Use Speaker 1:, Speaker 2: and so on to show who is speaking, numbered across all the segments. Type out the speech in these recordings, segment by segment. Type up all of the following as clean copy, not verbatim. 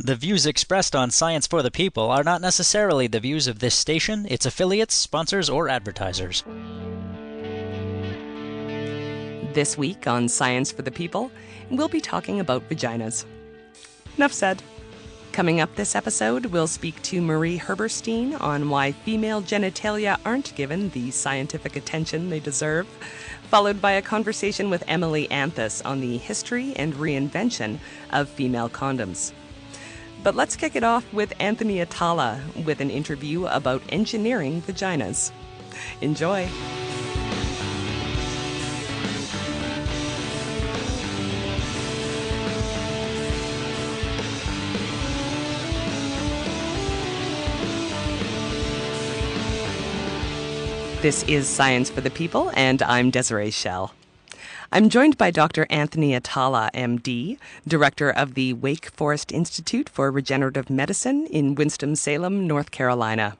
Speaker 1: The views expressed on Science for the People are not necessarily the views of this station, its affiliates, sponsors, or advertisers.
Speaker 2: This week on Science for the People, we'll be talking about vaginas. Enough said. Coming up this episode, we'll speak to Marie Herberstein on why female genitalia aren't given the scientific attention they deserve, followed by a conversation with Emily Anthes on the history and reinvention of female condoms. But let's kick it off with Anthony Atala with an interview about engineering vaginas. Enjoy. This is Science for the People, and I'm Desiree Schell. I'm joined by Dr. Anthony Atala, MD, director of the Wake Forest Institute for Regenerative Medicine in Winston-Salem, North Carolina.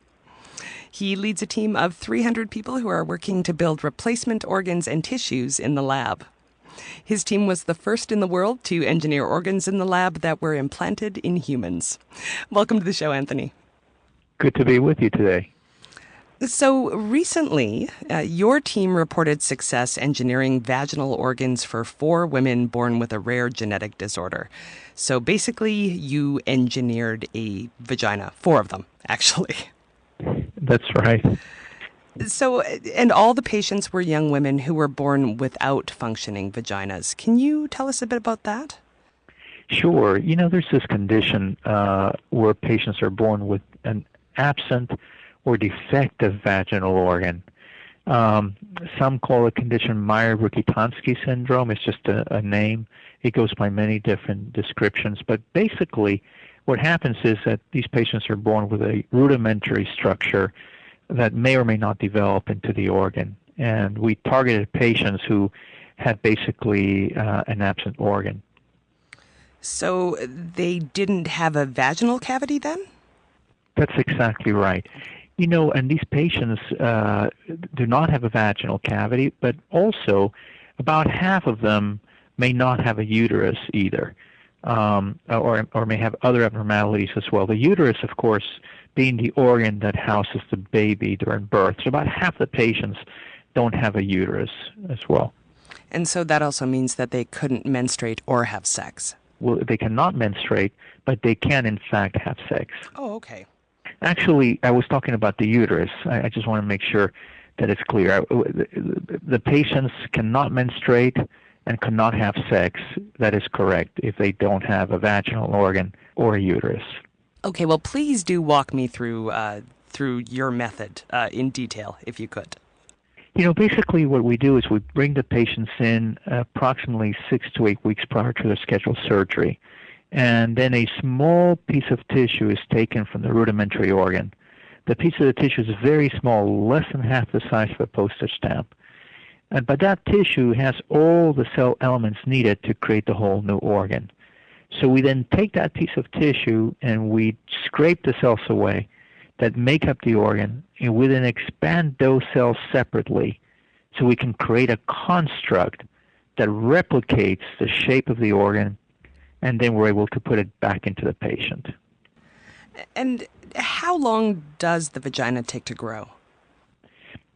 Speaker 2: He leads a team of 300 people who are working to build replacement organs and tissues in the lab. His team was the first in the world to engineer organs in the lab that were implanted in humans. Welcome to the show, Anthony.
Speaker 3: Good to be with you today.
Speaker 2: So recently, your team reported success engineering vaginal organs for 4 women born with a rare genetic disorder. So basically, you engineered a vagina, 4 of them, actually.
Speaker 3: That's right.
Speaker 2: So, and all the patients were young women who were born without functioning vaginas. Can you tell us a bit about that?
Speaker 3: Sure. You know, there's this condition where patients are born with an absent or defective vaginal organ. Some call the condition Meyer-Rokitansky syndrome. It's just a name. It goes by many different descriptions. But basically, what happens is that these patients are born with a rudimentary structure that may or may not develop into the organ. And we targeted patients who had basically an absent organ.
Speaker 2: So they didn't have a vaginal cavity then?
Speaker 3: That's exactly right. You know, and these patients do not have a vaginal cavity, but also about half of them may not have a uterus either, or may have other abnormalities as well. The uterus, of course, being the organ that houses the baby during birth. So about half the patients don't have a uterus as well.
Speaker 2: And so that also means that they couldn't menstruate or have sex.
Speaker 3: Well, they cannot menstruate, but they can, in fact, have sex.
Speaker 2: Oh, okay.
Speaker 3: Actually, I was talking about the uterus. I just want to make sure that it's clear. The patients cannot menstruate and cannot have sex. That is correct if they don't have a vaginal organ or a uterus.
Speaker 2: Okay, well, please do walk me through your method in detail, if you could.
Speaker 3: You know, basically what we do is we bring the patients in approximately 6 to 8 weeks prior to their scheduled surgery. And then a small piece of tissue is taken from the rudimentary organ. The piece of the tissue is very small, less than half the size of a postage stamp. But that tissue has all the cell elements needed to create the whole new organ. So we then take that piece of tissue and we scrape the cells away that make up the organ, and we then expand those cells separately so we can create a construct that replicates the shape of the organ, and then we're able to put it back into the patient.
Speaker 2: And how long does the vagina take to grow?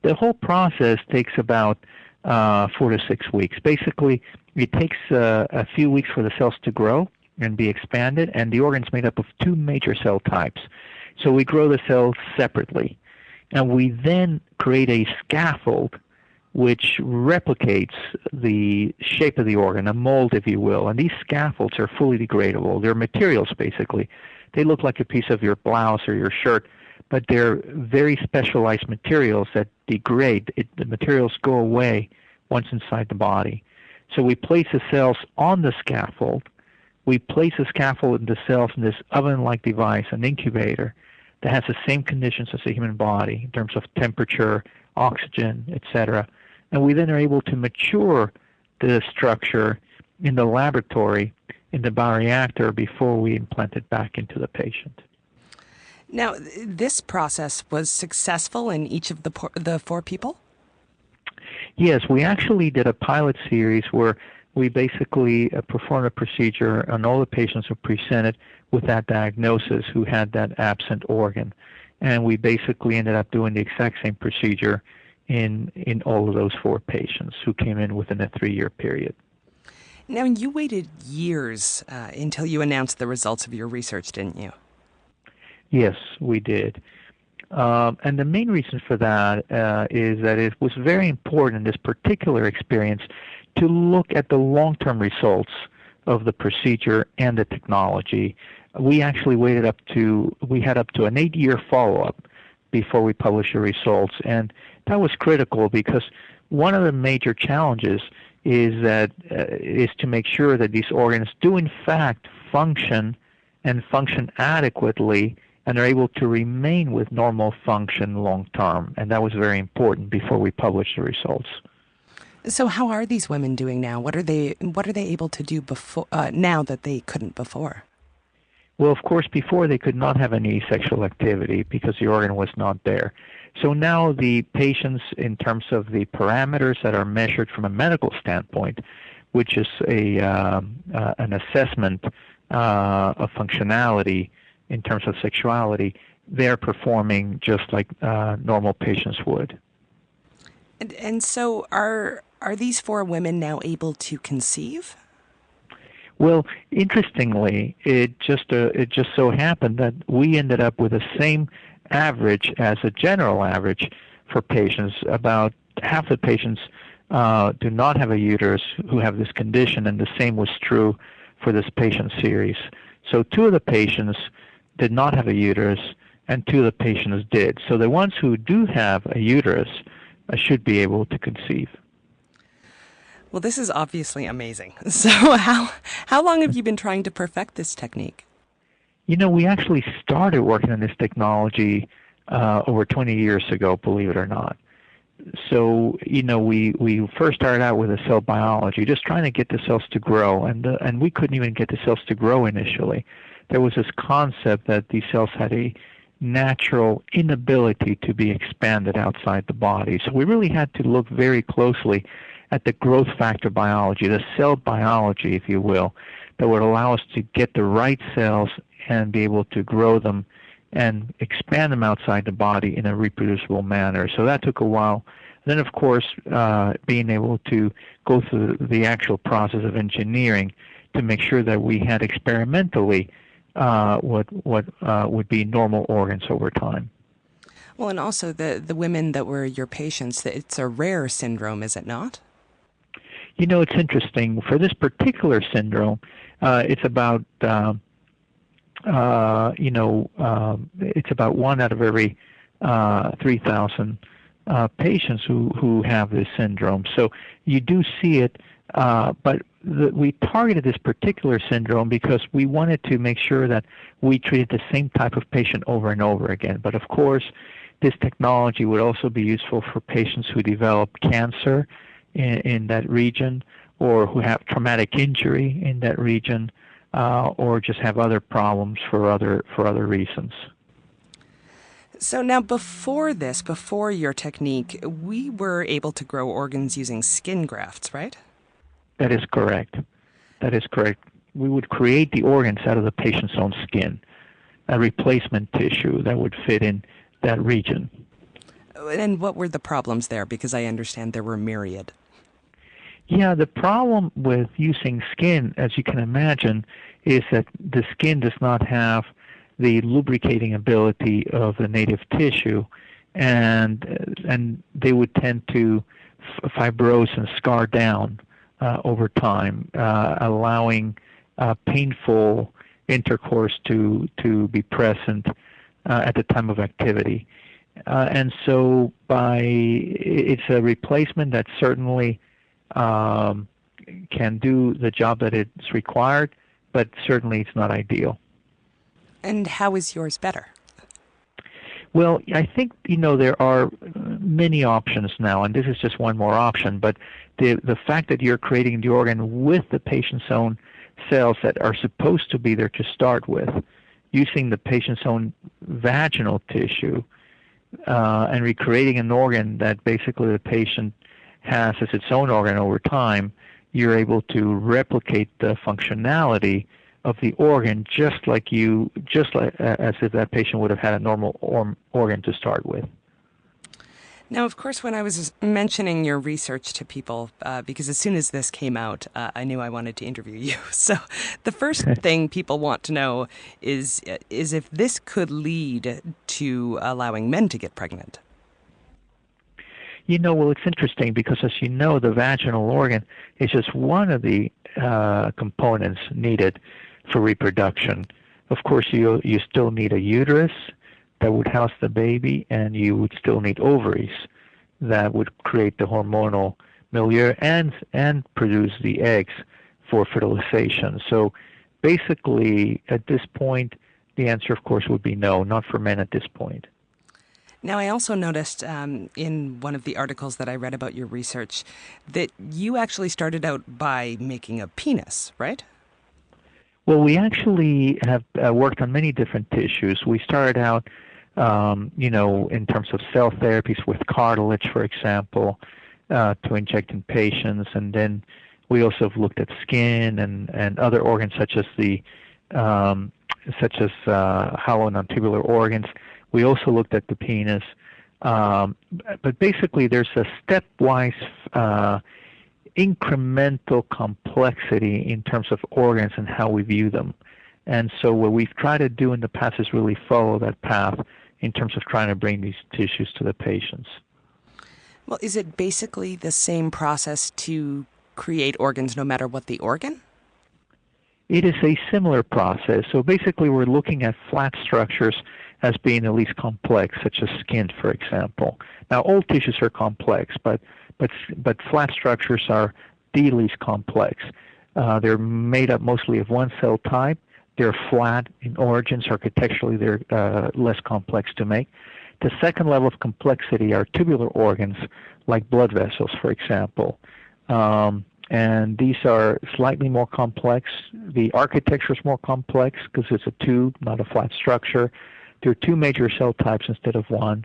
Speaker 3: The whole process takes about 4 to 6 weeks. Basically, it takes a few weeks for the cells to grow and be expanded, and the organ's made up of 2 major cell types. So we grow the cells separately, and we then create a scaffold which replicates the shape of the organ, a mold, if you will. And these scaffolds are fully degradable. They're materials, basically. They look like a piece of your blouse or your shirt, but they're very specialized materials that degrade. The materials go away once inside the body. So we place the cells on the scaffold. We place the scaffold and the cells in this oven-like device, an incubator, that has the same conditions as the human body in terms of temperature, oxygen, etc. And we then are able to mature the structure in the laboratory, in the bioreactor, before we implant it back into the patient.
Speaker 2: Now, this process was successful in each of the 4 people?
Speaker 3: Yes, we actually did a pilot series where we basically performed a procedure on all the patients who presented with that diagnosis who had that absent organ. And we basically ended up doing the exact same procedure in all of those 4 patients who came in within a 3-year period.
Speaker 2: Now, you waited years until you announced the results of your research, didn't you?
Speaker 3: Yes, we did. And the main reason for that is that it was very important in this particular experience to look at the long-term results of the procedure and the technology. We actually we had up to an 8-year follow-up before we published the results, and that was critical because one of the major challenges is to make sure that these organs do in fact function and function adequately and are able to remain with normal function long term. And that was very important before we published the results.
Speaker 2: So how are these women doing now? What are they able to do before now that they couldn't before?
Speaker 3: Well, of course, before they could not have any sexual activity because the organ was not there. So now the patients, in terms of the parameters that are measured from a medical standpoint, which is an assessment of functionality in terms of sexuality, they're performing just like normal patients would.
Speaker 2: And so are these 4 women now able to conceive?
Speaker 3: Well, interestingly, it just so happened that we ended up with the same average as a general average for patients. About half the patients do not have a uterus who have this condition, and the same was true for this patient series. So 2 of the patients did not have a uterus, and 2 of the patients did. So the ones who do have a uterus should be able to conceive.
Speaker 2: Well, this is obviously amazing. So how long have you been trying to perfect this technique?
Speaker 3: You know, we actually started working on this technology over 20 years ago, believe it or not. So, you know, we first started out with the cell biology, just trying to get the cells to grow, and we couldn't even get the cells to grow initially. There was this concept that these cells had a natural inability to be expanded outside the body. So we really had to look very closely at the growth factor biology, the cell biology, if you will, that would allow us to get the right cells and be able to grow them and expand them outside the body in a reproducible manner. So that took a while. Then, of course, being able to go through the actual process of engineering to make sure that we had experimentally what would be normal organs over time.
Speaker 2: Well, and also the women that were your patients, it's a rare syndrome, is it not?
Speaker 3: You know, it's interesting. For this particular syndrome, it's about it's about 1 out of every 3,000 patients who have this syndrome. So you do see it, but we targeted this particular syndrome because we wanted to make sure that we treated the same type of patient over and over again. But of course, this technology would also be useful for patients who develop cancer in that region, or who have traumatic injury in that region, or just have other problems for other reasons.
Speaker 2: So now before your technique, we were able to grow organs using skin grafts, right?
Speaker 3: That is correct. We would create the organs out of the patient's own skin, a replacement tissue that would fit in that region.
Speaker 2: And what were the problems there? Because I understand there were myriad.
Speaker 3: Yeah, the problem with using skin, as you can imagine, is that the skin does not have the lubricating ability of the native tissue, and they would tend to fibrose and scar down over time, allowing painful intercourse to be present at the time of activity. And so it's a replacement that certainly can do the job that it's required, but certainly it's not ideal.
Speaker 2: And how is yours better?
Speaker 3: Well, I think, there are many options now, and this is just one more option, but the fact that you're creating the organ with the patient's own cells that are supposed to be there to start with, using the patient's own vaginal tissue, and recreating an organ that basically the patient has as its own organ over time, you're able to replicate the functionality of the organ just like as if that patient would have had a normal organ to start with.
Speaker 2: Now, of course, when I was mentioning your research to people, because as soon as this came out, I knew I wanted to interview you. So the first thing people want to know is if this could lead to allowing men to get pregnant.
Speaker 3: Well, it's interesting because, as you know, the vaginal organ is just one of the components needed for reproduction. Of course, you still need a uterus that would house the baby, and you would still need ovaries that would create the hormonal milieu and produce the eggs for fertilization. So basically, at this point, the answer, of course, would be no, not for men at this point.
Speaker 2: Now, I also noticed in one of the articles that I read about your research that you actually started out by making a penis, right?
Speaker 3: Well, we actually have worked on many different tissues. We started out, in terms of cell therapies with cartilage, for example, to inject in patients, and then we also have looked at skin and other organs such as hollow non-tubular organs. We also looked at the penis, but basically there's a stepwise incremental complexity in terms of organs and how we view them. And so what we've tried to do in the past is really follow that path in terms of trying to bring these tissues to the patients.
Speaker 2: Well, is it basically the same process to create organs no matter what the organ?
Speaker 3: It is a similar process. So basically we're looking at flat structures as being the least complex, such as skin, for example. Now, all tissues are complex, but flat structures are the least complex. They're made up mostly of one cell type. They're flat in origins. Architecturally, they're less complex to make. The second level of complexity are tubular organs, like blood vessels, for example. And these are slightly more complex. The architecture is more complex because it's a tube, not a flat structure. There are two major cell types instead of one.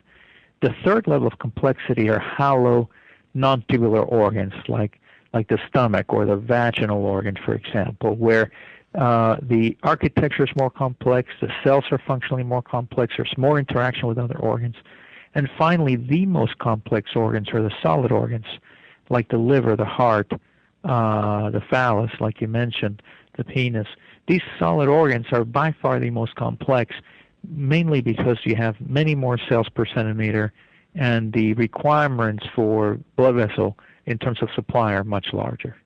Speaker 3: The third level of complexity are hollow, non-tubular organs, like the stomach or the vaginal organ, for example, where the architecture is more complex, the cells are functionally more complex, there's more interaction with other organs. And finally, the most complex organs are the solid organs, like the liver, the heart, the phallus, like you mentioned, the penis. These solid organs are by far the most complex, mainly because you have many more cells per centimeter, and the requirements for blood vessel in terms of supply are much larger.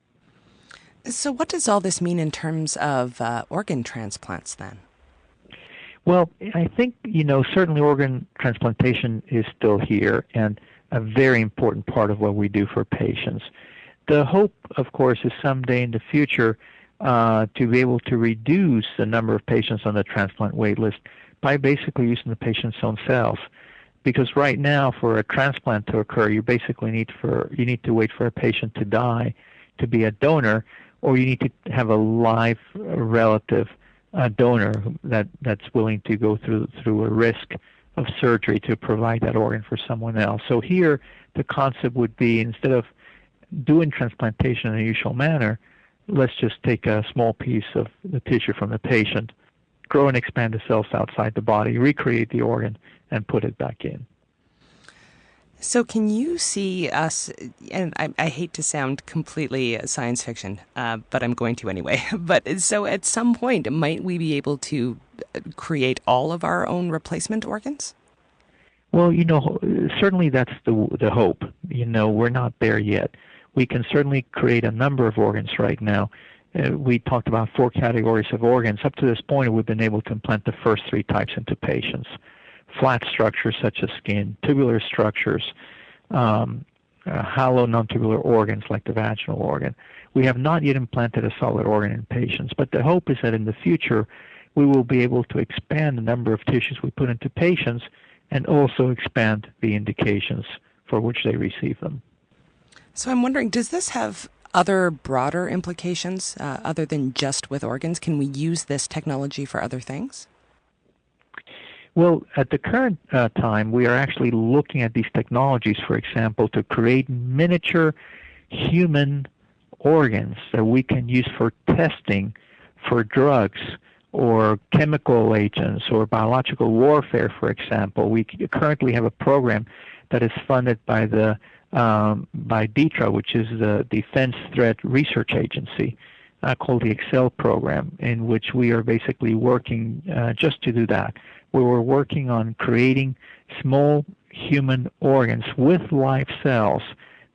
Speaker 2: So what does all this mean in terms of organ transplants then?
Speaker 3: Well, I think, certainly organ transplantation is still here and a very important part of what we do for patients. The hope, of course, is someday in the future to be able to reduce the number of patients on the transplant wait list by basically using the patient's own cells. Because right now, for a transplant to occur, you basically need to wait for a patient to die to be a donor, or you need to have a live relative donor that's willing to go through a risk of surgery to provide that organ for someone else. So here, the concept would be, instead of doing transplantation in the usual manner, let's just take a small piece of the tissue from the patient, grow and expand the cells outside the body, recreate the organ, and put it back in.
Speaker 2: So can you see us, and I hate to sound completely science fiction, but I'm going to anyway, but so at some point, might we be able to create all of our own replacement organs?
Speaker 3: Well, certainly that's the hope. We're not there yet. We can certainly create a number of organs right now. We talked about 4 categories of organs. Up to this point, we've been able to implant the first 3 types into patients. Flat structures such as skin, tubular structures, hollow non-tubular organs like the vaginal organ. We have not yet implanted a solid organ in patients, but the hope is that in the future we will be able to expand the number of tissues we put into patients and also expand the indications for which they receive them.
Speaker 2: So I'm wondering, does this have other broader implications other than just with organs? Can we use this technology for other things?
Speaker 3: Well, at the current time, we are actually looking at these technologies, for example, to create miniature human organs that we can use for testing for drugs or chemical agents or biological warfare, for example. We currently have a program that is funded by the by DTRA, which is the Defense Threat Research Agency, called the Excel program, in which we are basically working just to do that. We were working on creating small human organs with live cells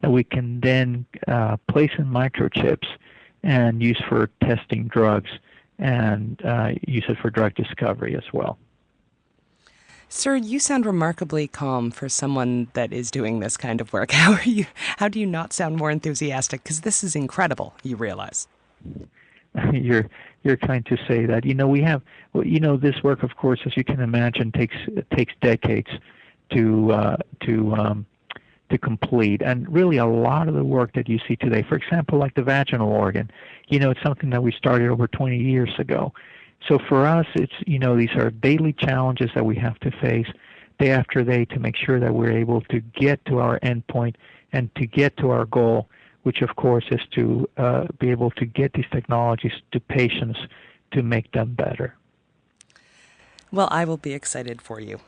Speaker 3: that we can then place in microchips and use for testing drugs and use it for drug discovery as well.
Speaker 2: Sir, you sound remarkably calm for someone that is doing this kind of work. How do you not sound more enthusiastic? Because this is incredible, you realize.
Speaker 3: You're kind to say that. We have, this work, of course, as you can imagine, takes decades to complete. And really, a lot of the work that you see today, for example, like the vaginal organ, it's something that we started over 20 years ago. So for us, it's, these are daily challenges that we have to face day after day to make sure that we're able to get to our endpoint and to get to our goal, which of course is to be able to get these technologies to patients to make them better.
Speaker 2: Well, I will be excited for you.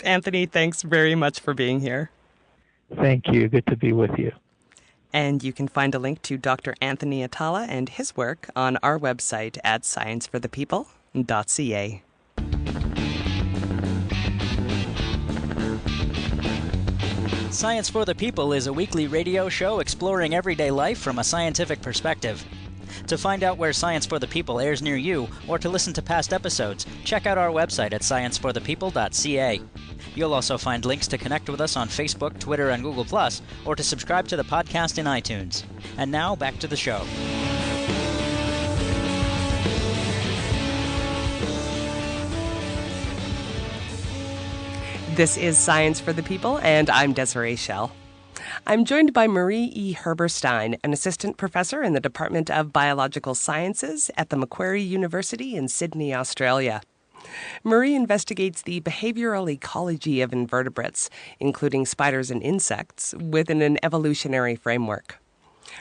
Speaker 2: Anthony, thanks very much for being here.
Speaker 3: Thank you. Good to be with you.
Speaker 2: And you can find a link to Dr. Anthony Atala and his work on our website at scienceforthepeople.ca.
Speaker 1: Science for the People is a weekly radio show exploring everyday life from a scientific perspective. To find out where Science for the People airs near you, or to listen to past episodes, check out our website at scienceforthepeople.ca. You'll also find links to connect with us on Facebook, Twitter, and Google+, or to subscribe to the podcast in iTunes. And now, back to the show.
Speaker 2: This is Science for the People, and I'm Desiree Schell. I'm joined by Marie E. Herberstein, an assistant professor in the Department of Biological Sciences at the Macquarie University in Sydney, Australia. Marie investigates the behavioral ecology of invertebrates, including spiders and insects, within an evolutionary framework.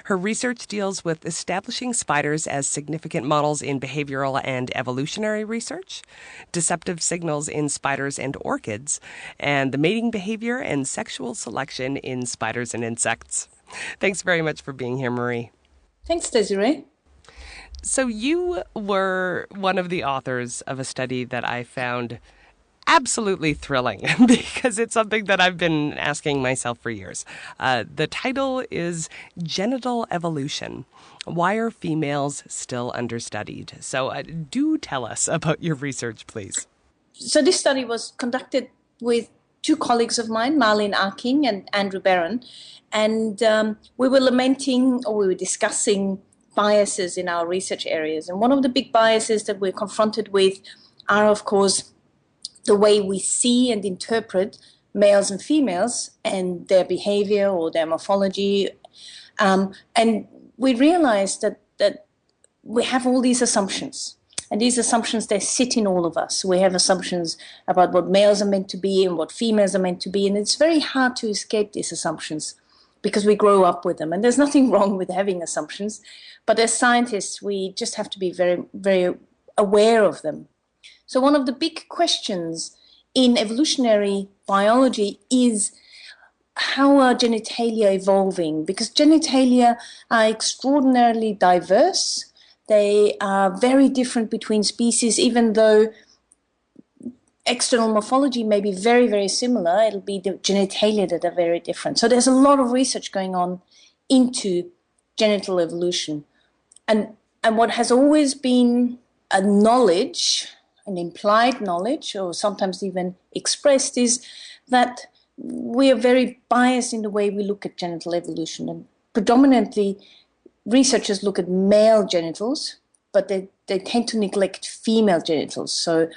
Speaker 2: Her research deals with establishing spiders as significant models in behavioral and evolutionary research, deceptive signals in spiders and orchids, and the mating behavior and sexual selection in spiders and insects. Thanks very much for being here, Marie.
Speaker 4: Thanks, Desiree.
Speaker 2: So you were one of the authors of a study that I found absolutely thrilling because it's something that I've been asking myself for years. The title is Genital Evolution. Why are females still understudied? So do tell us about your research, please.
Speaker 4: So this study was conducted with two colleagues of mine, Marlene Arking and Andrew Barron, and we were discussing biases in our research areas. And one of the big biases that we're confronted with are, of course, the way we see and interpret males and females and their behavior or their morphology. And we realized that we have all these assumptions. And these assumptions, they sit in all of us. We have assumptions about what males are meant to be and what females are meant to be. And it's very hard to escape these assumptions because we grow up with them. And there's nothing wrong with having assumptions. But as scientists, we just have to be very, very aware of them. So one of the big questions in evolutionary biology is how are genitalia evolving? Because genitalia are extraordinarily diverse. They are very different between species, even though external morphology may be very, very similar. It'll be the genitalia that are very different. So there's a lot of research going on into genital evolution. And what has always been a knowledge, an implied knowledge, or sometimes even expressed, is that we are very biased in the way we look at genital evolution. And predominantly, researchers look at male genitals, but they tend to neglect female genitals. So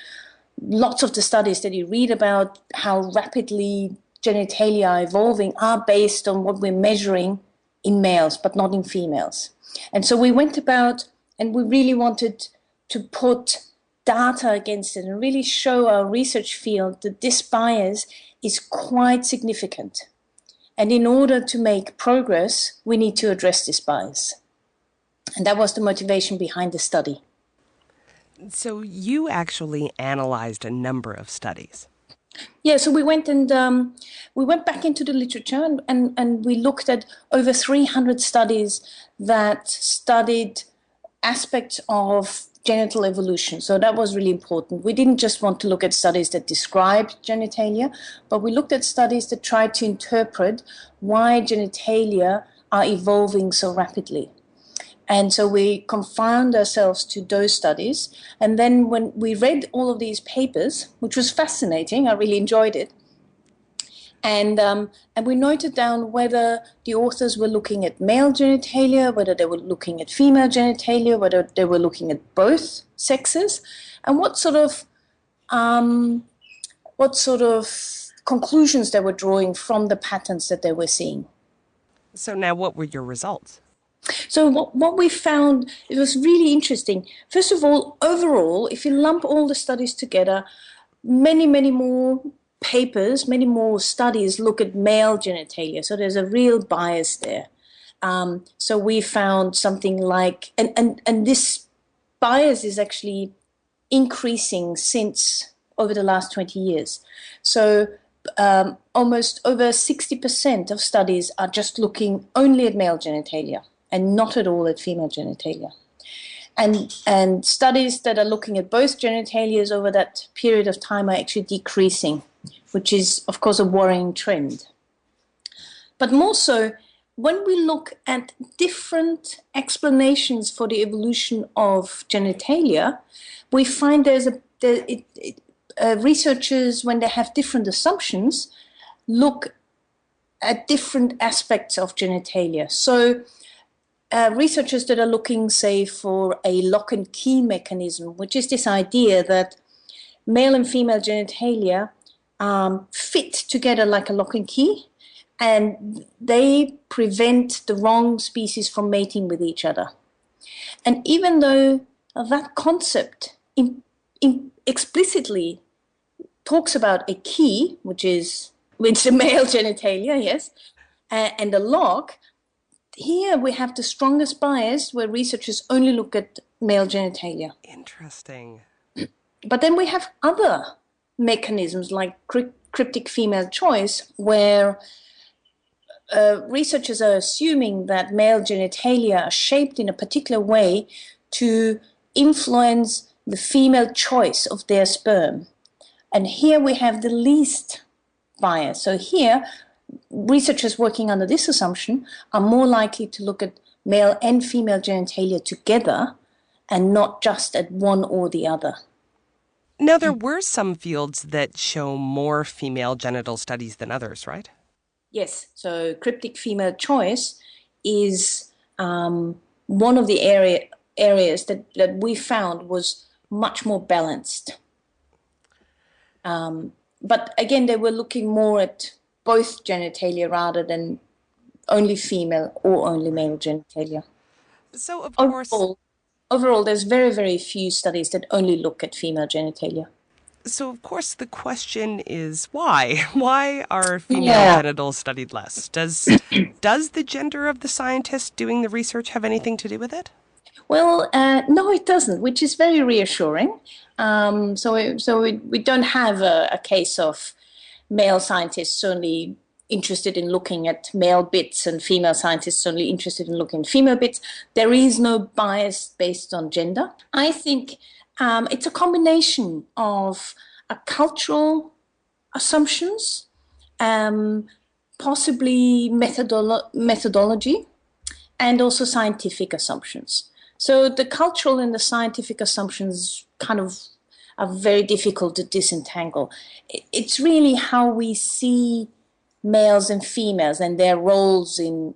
Speaker 4: lots of the studies that you read about how rapidly genitalia are evolving are based on what we're measuring in males, but not in females. And so we went about, and we really wanted to put data against it and really show our research field that this bias is quite significant. And in order to make progress, we need to address this bias. And that was the motivation behind the study.
Speaker 2: So you actually analyzed a number of studies.
Speaker 4: Yeah, so we went back into the literature and we looked at over 300 studies that studied aspects of genital evolution. So that was really important. We didn't just want to look at studies that described genitalia, but we looked at studies that tried to interpret why genitalia are evolving so rapidly. And so we confined ourselves to those studies. And then when we read all of these papers, which was fascinating, I really enjoyed it, and we noted down whether the authors were looking at male genitalia, whether they were looking at female genitalia, whether they were looking at both sexes, and what sort of conclusions they were drawing from the patterns that they were seeing.
Speaker 2: So now what were your results?
Speaker 4: So what we found, it was really interesting. First of all, overall, if you lump all the studies together, many more papers, many more studies look at male genitalia. So there's a real bias there. So we found something like, and this bias is actually increasing since over the last 20 years. So almost over 60% of studies are just looking only at male genitalia and not at all at female genitalia. And studies that are looking at both genitalias over that period of time are actually decreasing, which is, of course, a worrying trend. But more so, when we look at different explanations for the evolution of genitalia, we find researchers, when they have different assumptions, look at different aspects of genitalia. So researchers that are looking, say, for a lock and key mechanism, which is this idea that male and female genitalia fit together like a lock and key, and they prevent the wrong species from mating with each other. And even though that concept explicitly talks about a key, which is the male genitalia, yes, and a lock, here we have the strongest bias where researchers only look at male genitalia.
Speaker 2: Interesting.
Speaker 4: But then we have other mechanisms like cryptic female choice, where researchers are assuming that male genitalia are shaped in a particular way to influence the female choice of their sperm. And here we have the least bias. So here, researchers working under this assumption are more likely to look at male and female genitalia together and not just at one or the other.
Speaker 2: Now, there were some fields that show more female genital studies than others, right?
Speaker 4: Yes. So cryptic female choice is one of the areas that we found was much more balanced. But again, they were looking more at both genitalia rather than only female or only male genitalia.
Speaker 2: So, of course...
Speaker 4: Overall, there's very, very few studies that only look at female genitalia.
Speaker 2: So, of course, the question is why? Why are female genitals studied less? Does the gender of the scientist doing the research have anything to do with it?
Speaker 4: Well, no, it doesn't, which is very reassuring. So we don't have a case of male scientists only interested in looking at male bits and female scientists only interested in looking at female bits. There is no bias based on gender. I think it's a combination of cultural assumptions, possibly methodology, and also scientific assumptions. So the cultural and the scientific assumptions kind of are very difficult to disentangle. It's really how we see males and females and their roles in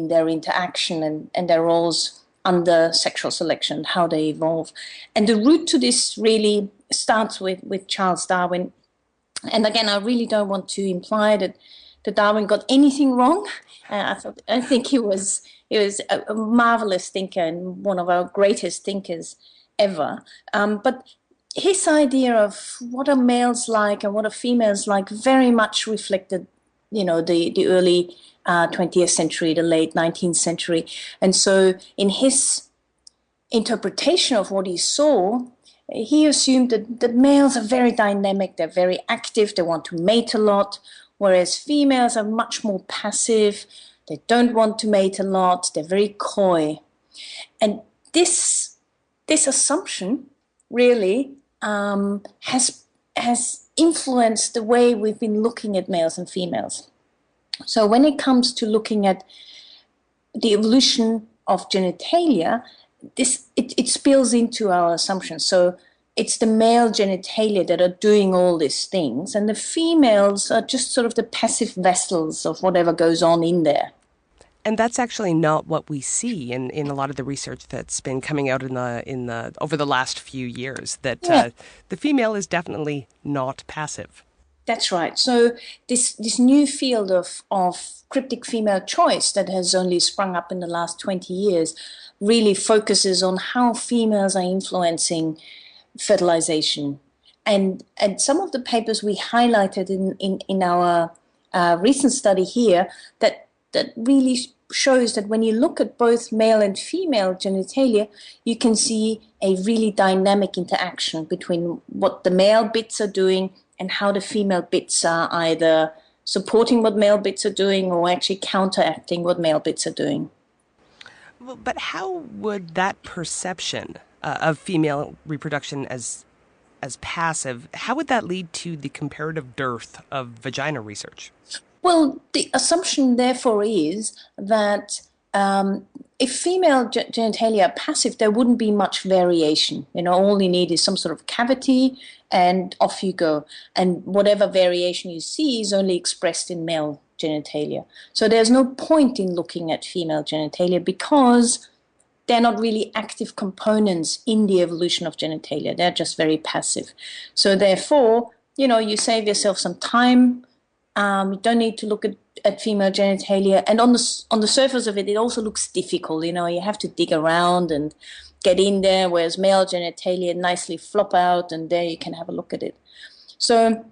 Speaker 4: their interaction and their roles under sexual selection, how they evolve. And the root to this really starts with Charles Darwin. And again, I really don't want to imply that Darwin got anything wrong. I think he was a marvelous thinker and one of our greatest thinkers ever. But his idea of what are males like and what are females like very much reflected the early 20th century, the late 19th century. And so in his interpretation of what he saw, he assumed that males are very dynamic, they're very active, they want to mate a lot, whereas females are much more passive, they don't want to mate a lot, they're very coy. And this assumption really has influenced the way we've been looking at males and females. So when it comes to looking at the evolution of genitalia, it spills into our assumptions. So it's the male genitalia that are doing all these things, and the females are just sort of the passive vessels of whatever goes on in there.
Speaker 2: And that's actually not what we see in a lot of the research that's been coming out in the over the last few years. That the female is definitely not passive.
Speaker 4: That's right. So this new field of cryptic female choice that has only sprung up in the last 20 years really focuses on how females are influencing fertilization. And some of the papers we highlighted in our recent study here that really shows that when you look at both male and female genitalia, you can see a really dynamic interaction between what the male bits are doing and how the female bits are either supporting what male bits are doing or actually counteracting what male bits are doing.
Speaker 2: Well, but how would that perception of female reproduction as passive, how would that lead to the comparative dearth of vagina research?
Speaker 4: Well, the assumption, therefore, is that if female genitalia are passive, there wouldn't be much variation. All you need is some sort of cavity, and off you go. And whatever variation you see is only expressed in male genitalia. So there's no point in looking at female genitalia because they're not really active components in the evolution of genitalia. They're just very passive. So therefore, you save yourself some time. You don't need to look at female genitalia. And on the surface of it, it also looks difficult. You have to dig around and get in there, whereas male genitalia nicely flop out, and there you can have a look at it. So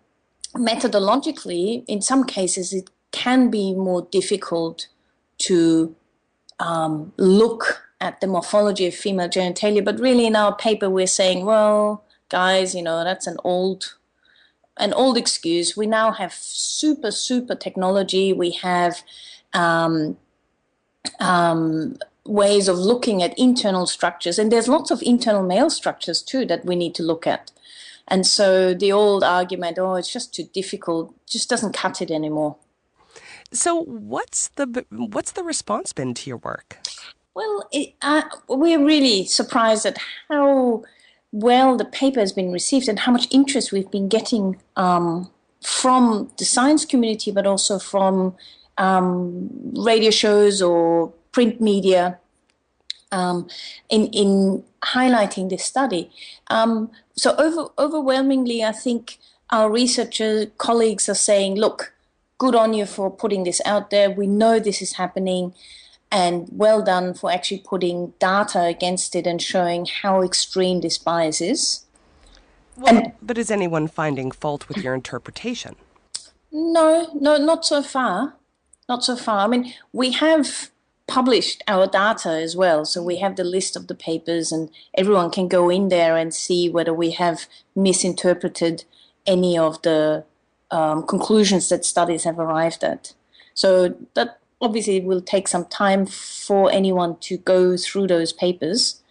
Speaker 4: methodologically, in some cases, it can be more difficult to look at the morphology of female genitalia. But really, in our paper, we're saying, well, guys, that's an old excuse. We now have super technology. We have ways of looking at internal structures, and there's lots of internal male structures too that we need to look at. And so the old argument, it's just too difficult, just doesn't cut it anymore.
Speaker 2: So what's the response been to your work?
Speaker 4: Well, we're really surprised at how well the paper has been received and how much interest we've been getting from the science community, but also from radio shows or print media in highlighting this study. So overwhelmingly, I think our researcher colleagues are saying, look, good on you for putting this out there. We know this is happening. And well done for actually putting data against it and showing how extreme this bias is.
Speaker 2: Well, but is anyone finding fault with your interpretation?
Speaker 4: No, not so far. Not so far. I mean, we have published our data as well. So we have the list of the papers, and everyone can go in there and see whether we have misinterpreted any of the conclusions that studies have arrived at. So that obviously it will take some time for anyone to go through those papers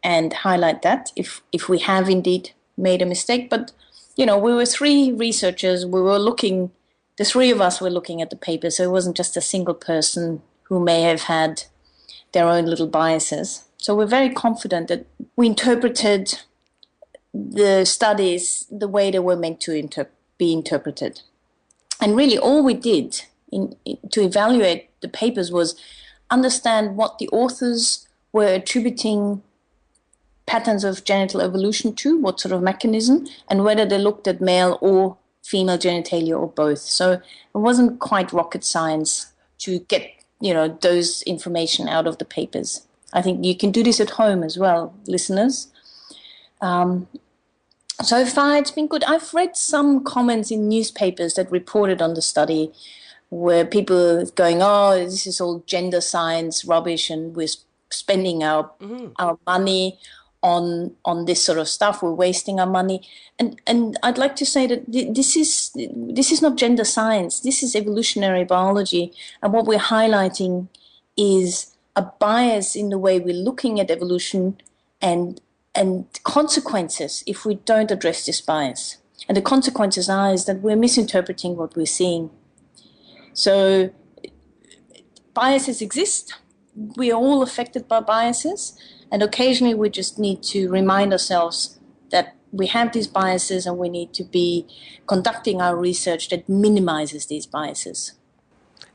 Speaker 4: and highlight that if we have indeed made a mistake. But, we were three researchers. The three of us were looking at the paper, so it wasn't just a single person who may have had their own little biases. So we're very confident that we interpreted the studies the way they were meant to be interpreted. And really all we did to evaluate the papers was understand what the authors were attributing patterns of genital evolution to, what sort of mechanism, and whether they looked at male or female genitalia or both. So it wasn't quite rocket science to get, those information out of the papers. I think you can do this at home as well, listeners. So far it's been good. I've read some comments in newspapers that reported on the study where people are going, oh, this is all gender science rubbish, and we're spending our money on this sort of stuff. We're wasting our money. And I'd like to say that this is not gender science. This is evolutionary biology. And what we're highlighting is a bias in the way we're looking at evolution and consequences if we don't address this bias. And the consequences is that we're misinterpreting what we're seeing. So biases exist. We are all affected by biases. And occasionally we just need to remind ourselves that we have these biases and we need to be conducting our research that minimizes these biases.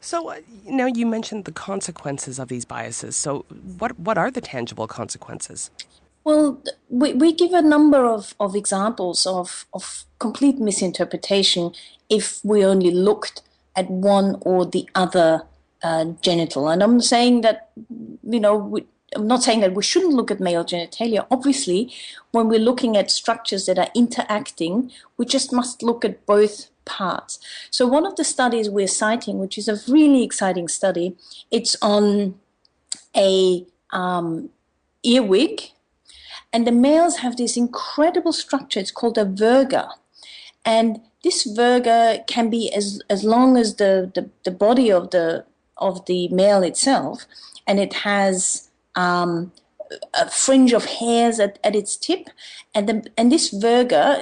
Speaker 2: So now you mentioned the consequences of these biases. So what are the tangible consequences?
Speaker 4: Well, we give a number of examples of complete misinterpretation if we only looked at one or the other genital. And I'm saying that, I'm not saying that we shouldn't look at male genitalia. Obviously, when we're looking at structures that are interacting, we just must look at both parts. So one of the studies we're citing, which is a really exciting study, it's on a earwig, and the males have this incredible structure. It's called a virga, and this virga can be as long as the body of the male itself, and it has a fringe of hairs at its tip, and this virga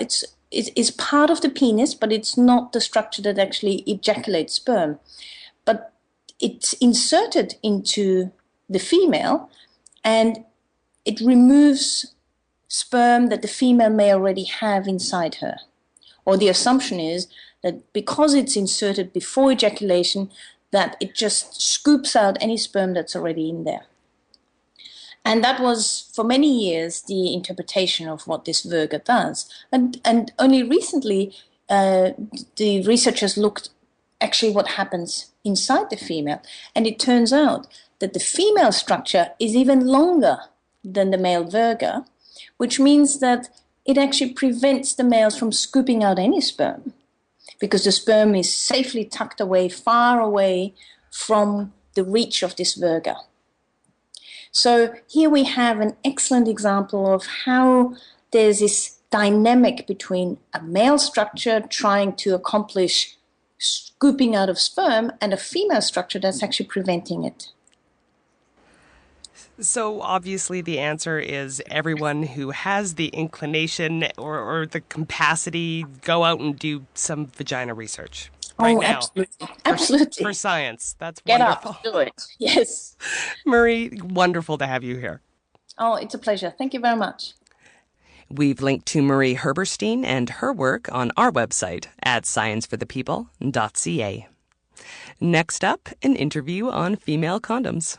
Speaker 4: is part of the penis, but it's not the structure that actually ejaculates sperm. But it's inserted into the female, and it removes sperm that the female may already have inside her. Or the assumption is that because it's inserted before ejaculation, that it just scoops out any sperm that's already in there. And that was, for many years, the interpretation of what this virga does. And only recently, the researchers looked actually what happens inside the female. And it turns out that the female structure is even longer than the male virga, which means that it actually prevents the males from scooping out any sperm, because the sperm is safely tucked away, far away from the reach of this virga. So here we have an excellent example of how there's this dynamic between a male structure trying to accomplish scooping out of sperm and a female structure that's actually preventing it.
Speaker 2: So obviously the answer is everyone who has the inclination or the capacity, go out and do some vagina research. Right now.
Speaker 4: Absolutely.
Speaker 2: For science. That's
Speaker 4: Get
Speaker 2: wonderful.
Speaker 4: up, do it. Yes.
Speaker 2: Marie, wonderful to have you here.
Speaker 4: Oh, it's a pleasure. Thank you very much.
Speaker 2: We've linked to Marie Herberstein and her work on our website at scienceforthepeople.ca. Next up, an interview on female condoms.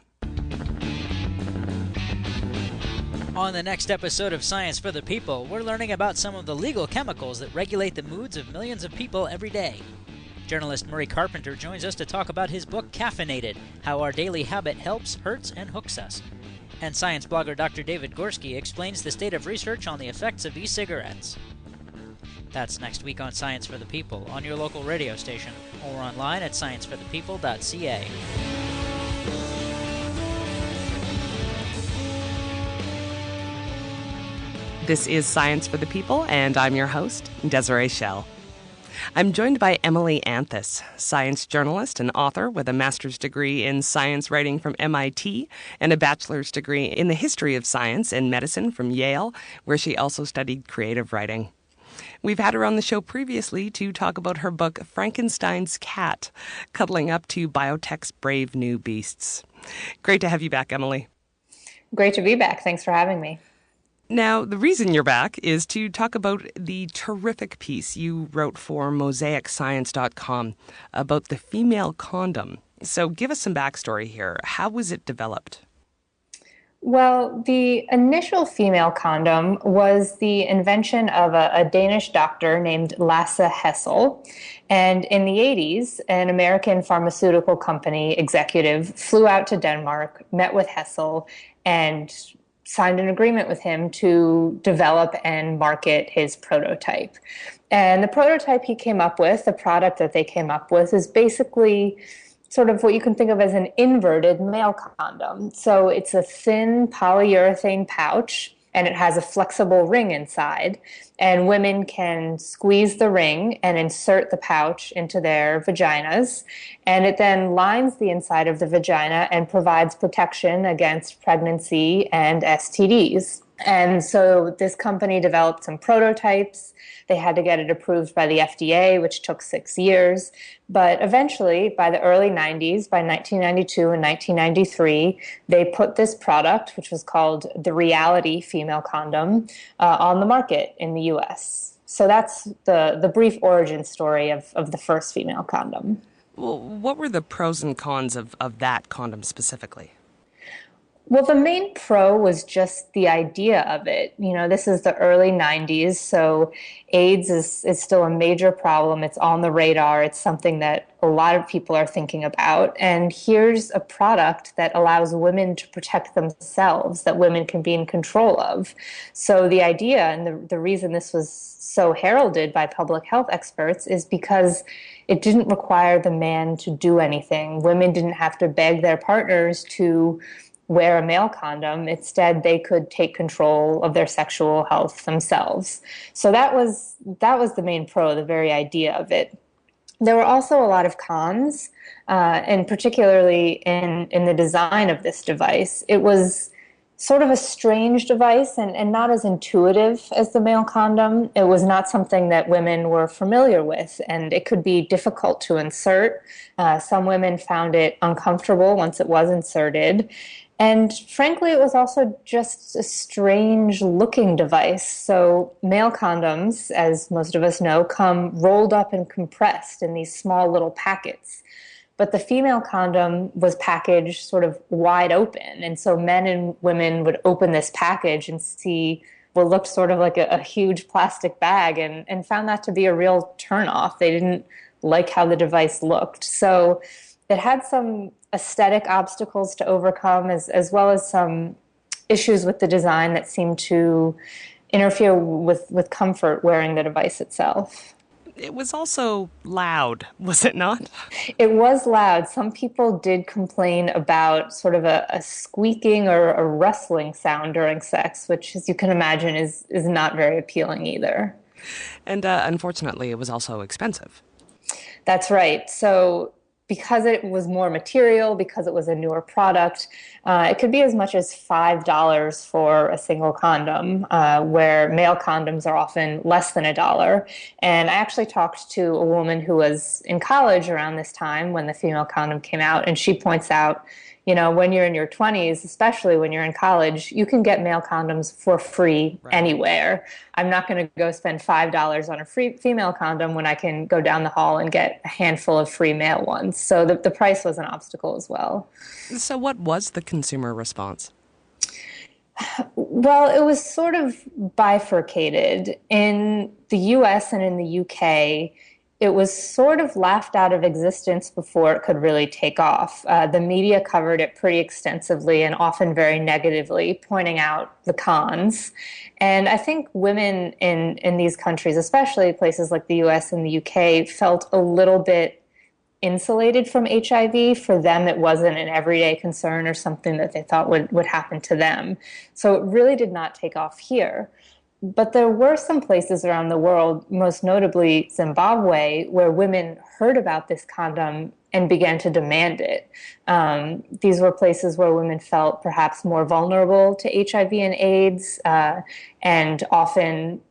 Speaker 1: On the next episode of Science for the People, we're learning about some of the legal chemicals that regulate the moods of millions of people every day. Journalist Murray Carpenter joins us to talk about his book, Caffeinated, How Our Daily Habit Helps, Hurts, and Hooks Us. And science blogger Dr. David Gorski explains the state of research on the effects of e-cigarettes. That's next week on Science for the People, on your local radio station, or online at scienceforthepeople.ca.
Speaker 2: This is Science for the People, and I'm your host, Desiree Schell. I'm joined by Emily Anthes, science journalist and author with a master's degree in science writing from MIT and a bachelor's degree in the history of science and medicine from Yale, where she also studied creative writing. We've had her on the show previously to talk about her book, Frankenstein's Cat, Cuddling Up to Biotech's Brave New Beasts. Great to have you back, Emily.
Speaker 5: Great to be back. Thanks for having me.
Speaker 2: Now, the reason you're back is to talk about the terrific piece you wrote for MosaicScience.com about the female condom. So give us some backstory here. How was it developed?
Speaker 5: Well, the initial female condom was the invention of a Danish doctor named Lasse Hessel. And in the 80s, an American pharmaceutical company executive flew out to Denmark, met with Hessel, and signed an agreement with him to develop and market his prototype. And the prototype he came up with, the product that they came up with, is basically sort of what you can think of as an inverted male condom. So it's a thin polyurethane pouch, and it has a flexible ring inside. And women can squeeze the ring and insert the pouch into their vaginas. And it then lines the inside of the vagina and provides protection against pregnancy and STDs. And so this company developed some prototypes. They had to get it approved by the FDA, which took 6 years. But eventually, by the early 90s, by 1992 and 1993, they put this product, which was called the Reality female condom, on the market in the US. So that's the brief origin story of the first female condom.
Speaker 2: Well, what were the pros and cons of that condom specifically?
Speaker 5: Well, the main pro was just the idea of it. You know, this is the early 90s, so AIDS is still a major problem. It's on the radar. It's something that a lot of people are thinking about. And here's a product that allows women to protect themselves, that women can be in control of. So the idea and the reason this was so heralded by public health experts is because it didn't require the man to do anything. Women didn't have to beg their partners to wear a male condom. Instead, they could take control of their sexual health themselves. So that was the main pro, the very idea of it. There were also a lot of cons, and particularly in the design of this device. It was sort of a strange device and not as intuitive as the male condom. It was not something that women were familiar with, and it could be difficult to insert. Some women found it uncomfortable once it was inserted. And frankly, it was also just a strange looking device. So male condoms, as most of us know, come rolled up and compressed in these small little packets. But the female condom was packaged sort of wide open. And so men and women would open this package and see what looked sort of like a huge plastic bag and found that to be a real turnoff. They didn't like how the device looked. So it had some aesthetic obstacles to overcome as well as some issues with the design that seemed to interfere with comfort wearing the device itself.
Speaker 2: It was also loud, was it not?
Speaker 5: It was loud. Some people did complain about sort of a squeaking or a rustling sound during sex, which, as you can imagine, is not very appealing either.
Speaker 2: And unfortunately, it was also expensive.
Speaker 5: That's right. So because it was more material, because it was a newer product, it could be as much as $5 for a single condom, where male condoms are often less than $1. And I actually talked to a woman who was in college around this time when the female condom came out, and she points out, you know, when you're in your 20s, especially when you're in college, you can get male condoms for free anywhere. I'm not going to go spend $5 on a free female condom when I can go down the hall and get a handful of free male ones. So the price was an obstacle as well.
Speaker 2: So what was the consumer response?
Speaker 5: Well, it was sort of bifurcated. In the US and in the UK, it was sort of laughed out of existence before it could really take off. The media covered it pretty extensively and often very negatively, pointing out the cons. And I think women in these countries, especially places like the US and the UK, felt a little bit insulated from HIV. For them, it wasn't an everyday concern or something that they thought would happen to them. So it really did not take off here. But there were some places around the world, most notably Zimbabwe, where women heard about this condom and began to demand it. These were places where women felt perhaps more vulnerable to HIV and AIDS, and often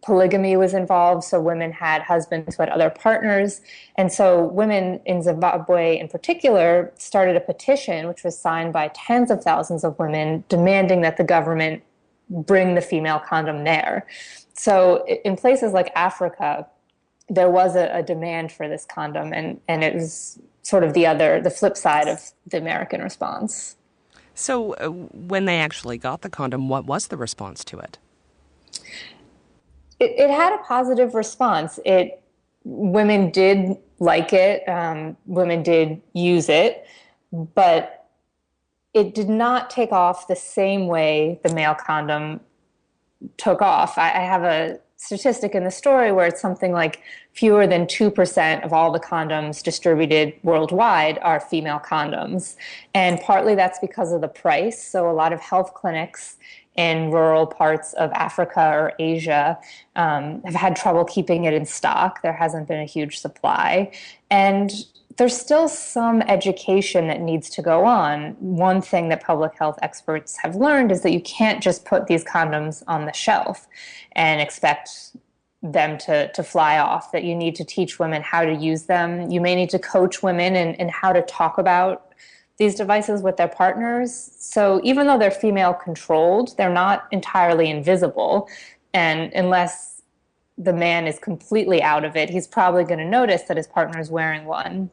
Speaker 5: polygamy was involved, so women had husbands who had other partners. And so women in Zimbabwe in particular started a petition, which was signed by tens of thousands of women, demanding that the government bring the female condom there. So in places like Africa, there was a demand for this condom, and it was sort of the flip side of the American response.
Speaker 2: So when they actually got the condom, what was the response to it?
Speaker 5: It had a positive response. Women did like it. Women did use it, but it did not take off the same way the male condom took off. I have a statistic in the story where it's something like fewer than 2% of all the condoms distributed worldwide are female condoms. And partly that's because of the price. So a lot of health clinics in rural parts of Africa or Asia have had trouble keeping it in stock. There hasn't been a huge supply. And there's still some education that needs to go on. One thing that public health experts have learned is that you can't just put these condoms on the shelf and expect them to fly off, that you need to teach women how to use them. You may need to coach women in how to talk about these devices with their partners. So even though they're female controlled, they're not entirely invisible. And unless the man is completely out of it, he's probably going to notice that his partner is wearing one.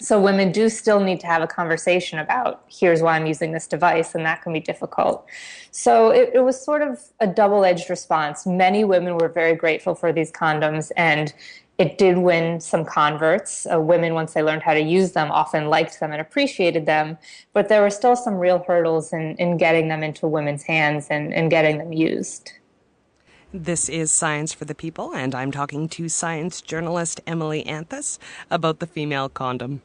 Speaker 5: So women do still need to have a conversation about, here's why I'm using this device, and that can be difficult. So it was sort of a double-edged response. Many women were very grateful for these condoms, and it did win some converts. Women, once they learned how to use them, often liked them and appreciated them, but there were still some real hurdles in getting them into women's hands and getting them used.
Speaker 2: This is Science for the People, and I'm talking to science journalist Emily Anthes about the female condom.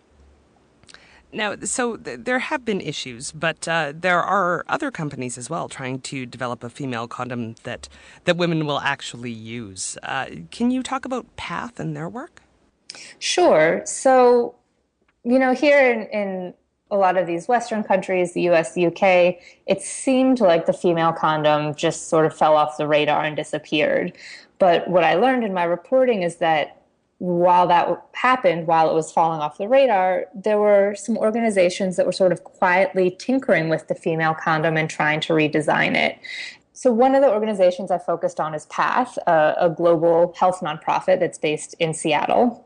Speaker 2: Now, so there have been issues, but there are other companies as well trying to develop a female condom that women will actually use. Can you talk about Path and their work?
Speaker 5: Sure. So, here in a lot of these Western countries, the US, the UK, it seemed like the female condom just sort of fell off the radar and disappeared. But what I learned in my reporting is that while that happened, while it was falling off the radar, there were some organizations that were sort of quietly tinkering with the female condom and trying to redesign it. So one of the organizations I focused on is Path, a global health nonprofit that's based in Seattle.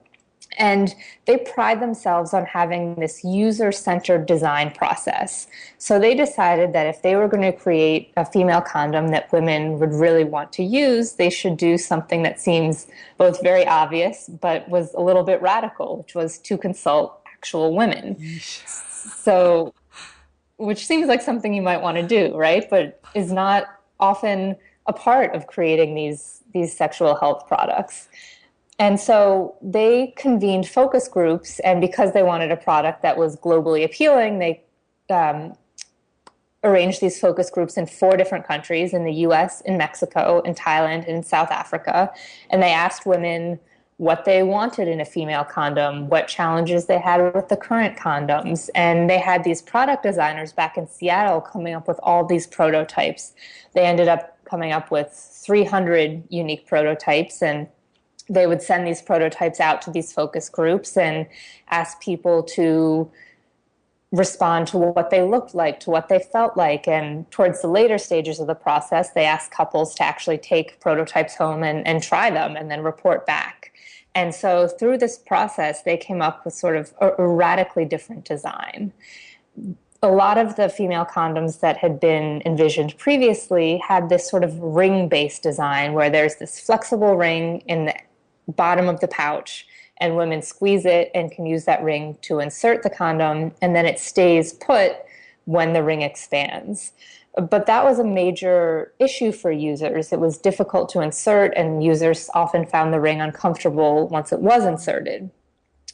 Speaker 5: And they pride themselves on having this user-centered design process. So they decided that if they were going to create a female condom that women would really want to use, they should do something that seems both very obvious, but was a little bit radical, which was to consult actual women. So, which seems like something you might want to do, right? But is not often a part of creating these sexual health products. And so they convened focus groups, and because they wanted a product that was globally appealing, they arranged these focus groups in 4 different countries, in the US, in Mexico, in Thailand, and in South Africa. And they asked women what they wanted in a female condom, what challenges they had with the current condoms. And they had these product designers back in Seattle coming up with all these prototypes. They ended up coming up with 300 unique prototypes, and they would send these prototypes out to these focus groups and ask people to respond to what they looked like, to what they felt like. And towards the later stages of the process, they asked couples to actually take prototypes home and try them and then report back. And so through this process, they came up with sort of a radically different design. A lot of the female condoms that had been envisioned previously had this sort of ring-based design where there's this flexible ring in the bottom of the pouch, and women squeeze it and can use that ring to insert the condom, and then it stays put when the ring expands. But that was a major issue for users. It was difficult to insert, and users often found the ring uncomfortable once it was inserted.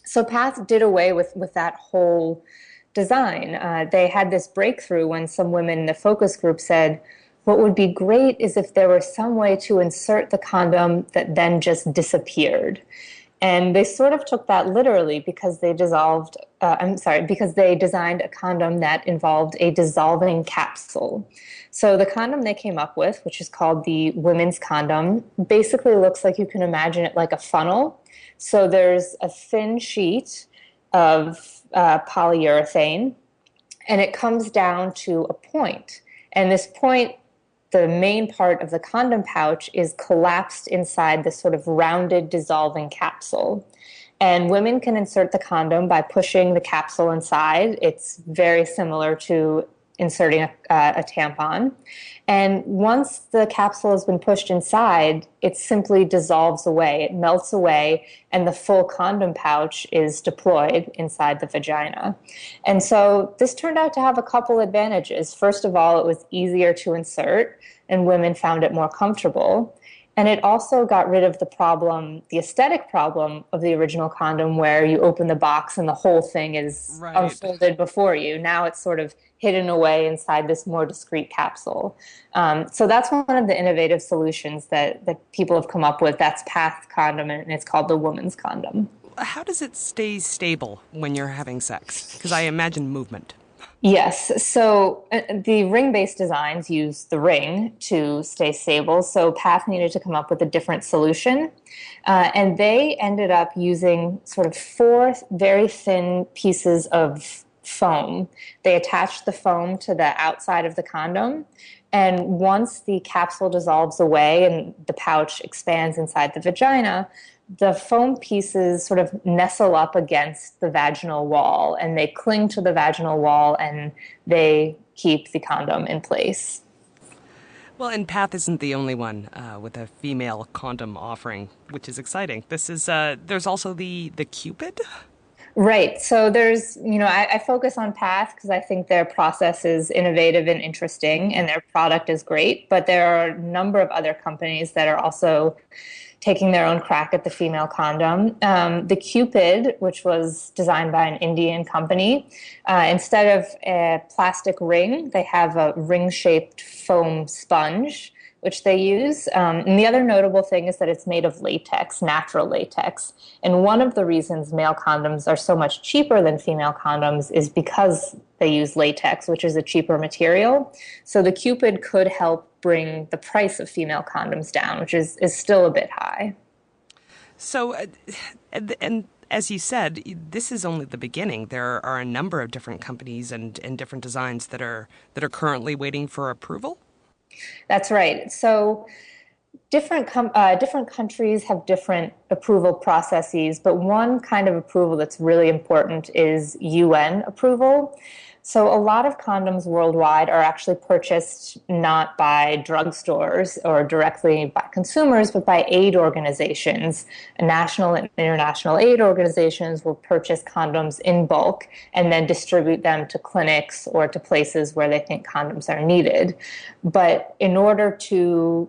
Speaker 5: So Path did away with that whole design. They had this breakthrough when some women in the focus group said, what would be great is if there were some way to insert the condom that then just disappeared. And they sort of took that literally because they designed a condom that involved a dissolving capsule. So the condom they came up with, which is called the women's condom, basically looks like you can imagine it like a funnel. So there's a thin sheet of polyurethane, and it comes down to a point. And this point, the main part of the condom pouch, is collapsed inside this sort of rounded dissolving capsule. And women can insert the condom by pushing the capsule inside. It's very similar to inserting a tampon. And once the capsule has been pushed inside, it simply dissolves away, it melts away, and the full condom pouch is deployed inside the vagina. And so this turned out to have a couple advantages. First of all, it was easier to insert, and women found it more comfortable. And it also got rid of the aesthetic problem of the original condom, where you open the box and the whole thing is unfolded before you. Now it's sort of hidden away inside this more discreet capsule. So that's one of the innovative solutions that people have come up with. That's PATH condom, and it's called the woman's condom.
Speaker 2: How does it stay stable when you're having sex? Because I imagine movement.
Speaker 5: Yes. So the ring-based designs use the ring to stay stable. So PATH needed to come up with a different solution. And they ended up using sort of 4 very thin pieces of foam. They attached the foam to the outside of the condom. And once the capsule dissolves away and the pouch expands inside the vagina, the foam pieces sort of nestle up against the vaginal wall, and they cling to the vaginal wall, and they keep the condom in place.
Speaker 2: Well, and PATH isn't the only one with a female condom offering, which is exciting. There's also the Cupid.
Speaker 5: Right. So there's, I focus on PATH because I think their process is innovative and interesting, and their product is great. But there are a number of other companies that are also taking their own crack at the female condom. The Cupid, which was designed by an Indian company, instead of a plastic ring, they have a ring-shaped foam sponge, which they use. And the other notable thing is that it's made of latex, natural latex. And one of the reasons male condoms are so much cheaper than female condoms is because they use latex, which is a cheaper material. So the Cupid could help bring the price of female condoms down, which is still a bit high.
Speaker 2: So, and as you said, this is only the beginning. There are a number of different companies and different designs that are currently waiting for approval.
Speaker 5: That's right. So different countries have different approval processes, but one kind of approval that's really important is UN approval. So a lot of condoms worldwide are actually purchased not by drugstores or directly by consumers, but by aid organizations. National and international aid organizations will purchase condoms in bulk and then distribute them to clinics or to places where they think condoms are needed. But in order to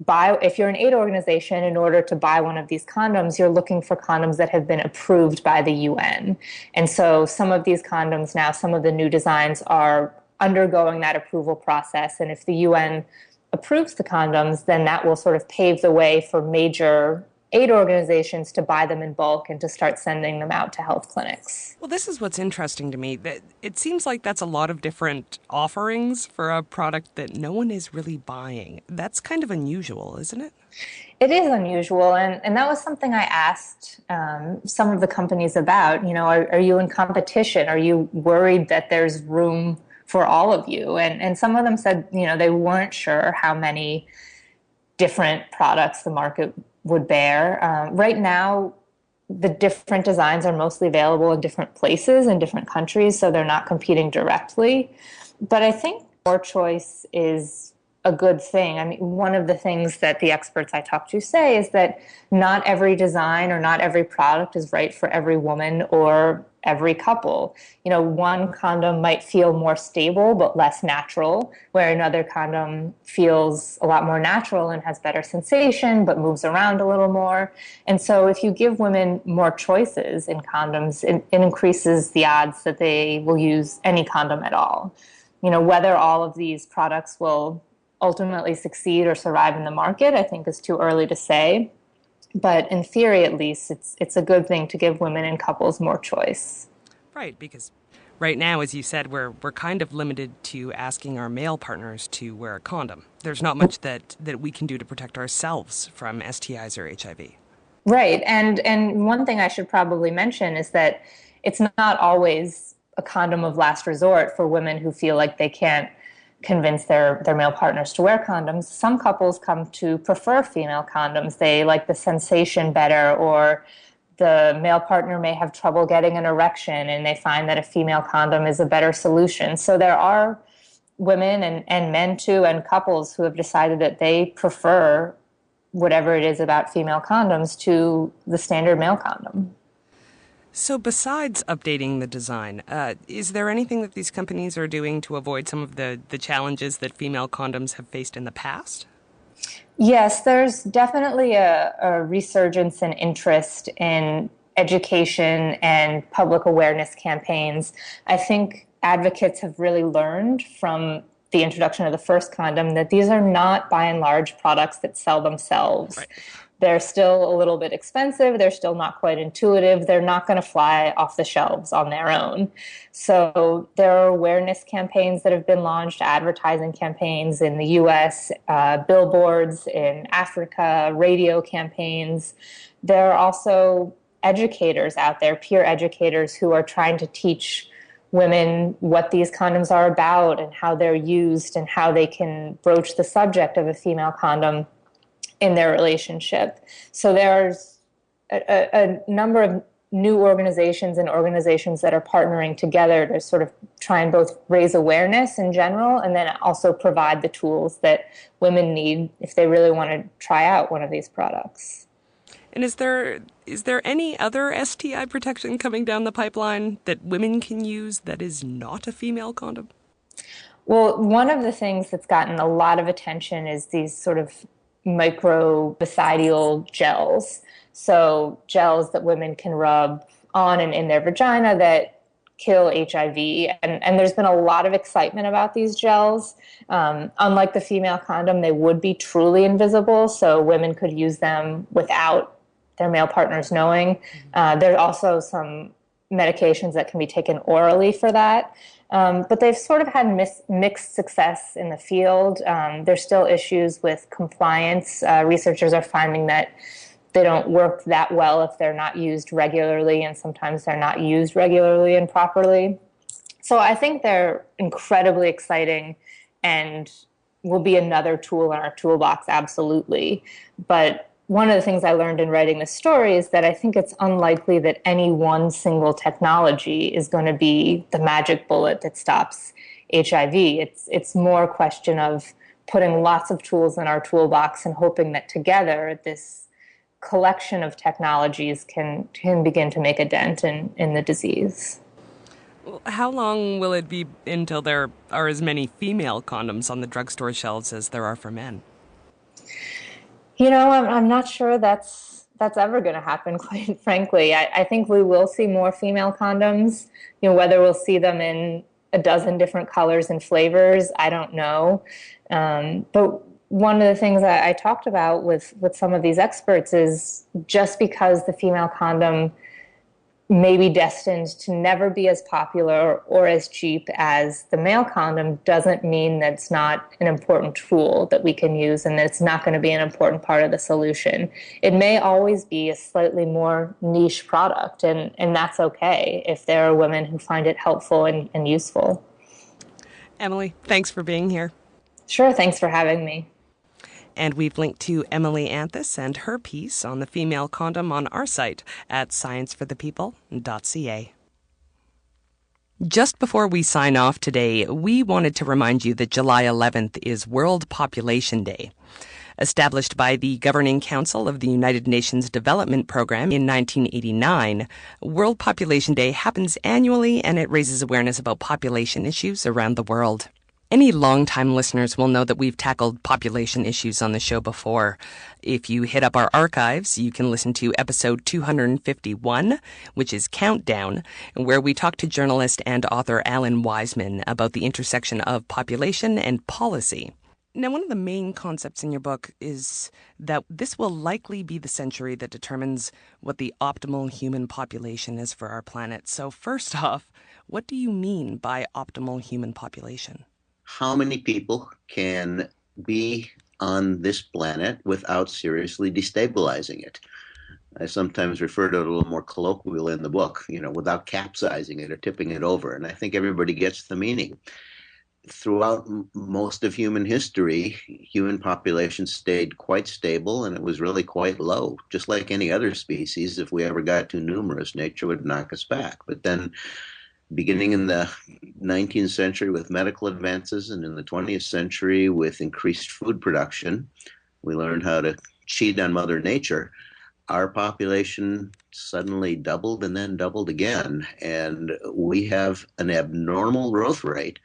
Speaker 5: if you're an aid organization, in order to buy one of these condoms, you're looking for condoms that have been approved by the UN. And so some of these condoms now, some of the new designs are undergoing that approval process. And if the UN approves the condoms, then that will sort of pave the way for major aid organizations to buy them in bulk and to start sending them out to health clinics.
Speaker 2: Well, this is what's interesting to me. That it seems like that's a lot of different offerings for a product that no one is really buying. That's kind of unusual, isn't it?
Speaker 5: It is unusual, and that was something I asked some of the companies about. Are you in competition? Are you worried that there's room for all of you? And some of them said, they weren't sure how many different products the market would bear. Right now, the different designs are mostly available in different places in different countries, so they're not competing directly. But I think more choice is a good thing. I mean, one of the things that the experts I talk to say is that not every design or not every product is right for every woman or every couple. One condom might feel more stable but less natural, where another condom feels a lot more natural and has better sensation but moves around a little more. And so if you give women more choices in condoms, it increases the odds that they will use any condom at all. Whether all of these products will ultimately succeed or survive in the market, I think is too early to say. But in theory, at least, it's a good thing to give women and couples more choice.
Speaker 2: Right, because right now, as you said, we're kind of limited to asking our male partners to wear a condom. There's not much that we can do to protect ourselves from STIs or HIV.
Speaker 5: Right, and one thing I should probably mention is that it's not always a condom of last resort for women who feel like they can't convince their male partners to wear condoms. Some couples come to prefer female condoms. They like the sensation better, or the male partner may have trouble getting an erection and they find that a female condom is a better solution. So there are women and men too, and couples who have decided that they prefer whatever it is about female condoms to the standard male condom.
Speaker 2: So besides updating the design, is there anything that these companies are doing to avoid some of the challenges that female condoms have faced in the past?
Speaker 5: Yes, there's definitely a resurgence in interest in education and public awareness campaigns. I think advocates have really learned from the introduction of the first condom that these are not, by and large, products that sell themselves.
Speaker 2: Right.
Speaker 5: They're still a little bit expensive. They're still not quite intuitive. They're not going to fly off the shelves on their own. So there are awareness campaigns that have been launched, advertising campaigns in the U.S., billboards in Africa, radio campaigns. There are also educators out there, peer educators, who are trying to teach women what these condoms are about and how they're used and how they can broach the subject of a female condom in their relationship. So there's a number of new organizations and organizations that are partnering together to sort of try and both raise awareness in general and then also provide the tools that women need if they really want to try out one of these products.
Speaker 2: And is there any other STI protection coming down the pipeline that women can use that is not a female condom?
Speaker 5: Well, one of the things that's gotten a lot of attention is these sort of microbicidal gels. So gels that women can rub on and in their vagina that kill HIV. And there's been a lot of excitement about these gels. Unlike the female condom, they would be truly invisible, so women could use them without their male partners knowing. There are also some medications that can be taken orally for that. But they've sort of had mixed success in the field. There's still issues with compliance. Researchers are finding that they don't work that well if they're not used regularly, and sometimes they're not used regularly and properly. So I think they're incredibly exciting and will be another tool in our toolbox, absolutely. But one of the things I learned in writing this story is that I think it's unlikely that any one single technology is going to be the magic bullet that stops HIV. It's more a question of putting lots of tools in our toolbox and hoping that together this collection of technologies can begin to make a dent in the disease.
Speaker 2: How long will it be until there are as many female condoms on the drugstore shelves as there are for men?
Speaker 5: You know, I'm not sure that's ever going to happen, quite frankly. I think we will see more female condoms. You know, whether we'll see them in a dozen different colors and flavors, I don't know. But one of the things that I talked about with some of these experts is just because the female condom may be destined to never be as popular or as cheap as the male condom doesn't mean that it's not an important tool that we can use and that it's not going to be an important part of the solution. It may always be a slightly more niche product, and that's okay if there are women who find it helpful and useful.
Speaker 2: Emily, thanks for being here.
Speaker 5: Sure, thanks for having me.
Speaker 2: And we've linked to Emily Anthes and her piece on the female condom on our site at scienceforthepeople.ca. Just before we sign off today, we wanted to remind you that July 11th is World Population Day. Established by the Governing Council of the United Nations Development Program in 1989, World Population Day happens annually and it raises awareness about population issues around the world. Any longtime listeners will know that we've tackled population issues on the show before. If you hit up our archives, you can listen to episode 251, which is Countdown, where we talk to journalist and author Alan Wiseman about the intersection of population and policy. Now, one of the main concepts in your book is that this will likely be the century that determines what the optimal human population is for our planet. So first off, what do you mean by optimal human population?
Speaker 6: How many people can be on this planet without seriously destabilizing it? I sometimes refer to it a little more colloquial in the book, without capsizing it or tipping it over. And I think everybody gets the meaning. throughout most of human history, human populations stayed quite stable, and it was really quite low. Just like any other species, if we ever got too numerous, nature would knock us back. But then, beginning in the 19th century with medical advances, and in the 20th century with increased food production, we learned how to cheat on Mother Nature. Our population suddenly doubled and then doubled again. And we have an abnormal growth rate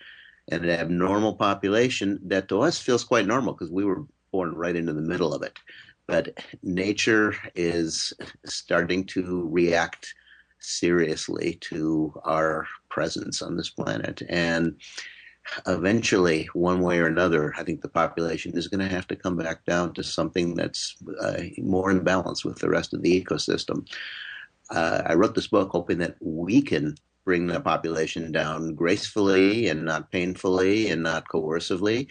Speaker 6: and an abnormal population that to us feels quite normal because we were born right into the middle of it. But nature is starting to react seriously to our presence on this planet. And eventually, one way or another, I think the population is going to have to come back down to something that's more in balance with the rest of the ecosystem. I wrote this book hoping that we can bring the population down gracefully and not painfully and not coercively,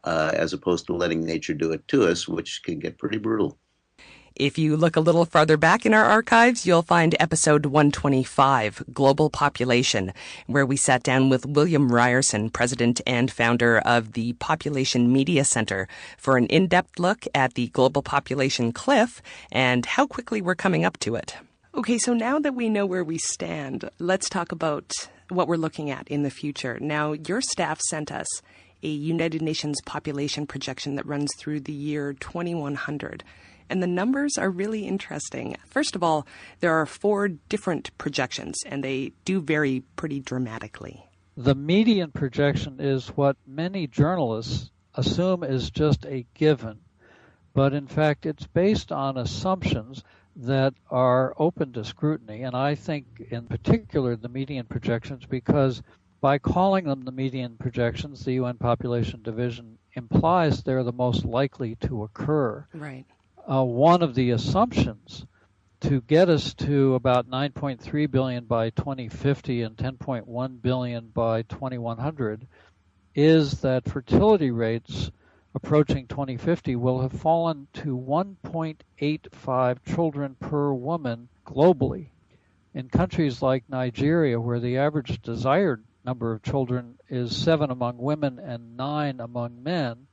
Speaker 6: as opposed to letting nature do it to us, which can get pretty brutal.
Speaker 2: If you look a little farther back in our archives, you'll find episode 125, Global Population, where we sat down with William Ryerson, president and founder of the Population Media Center, for an in-depth look at the global population cliff and how quickly we're coming up to it. Okay, so now that we know where we stand, let's talk about what we're looking at in the future. Now, your staff sent us a United Nations population projection that runs through the year 2100. And the numbers are really interesting. First of all, there are 4 different projections, and they do vary pretty dramatically.
Speaker 7: The median projection is what many journalists assume is just a given. But in fact, it's based on assumptions that are open to scrutiny. And I think in particular the median projections, because by calling them the median projections, the UN Population Division implies they're the most likely to occur.
Speaker 2: Right.
Speaker 7: One of the assumptions to get us to about 9.3 billion by 2050 and 10.1 billion by 2100 is that fertility rates approaching 2050 will have fallen to 1.85 children per woman globally. In countries like Nigeria, where the average desired number of children is 7 among women and 9 among men,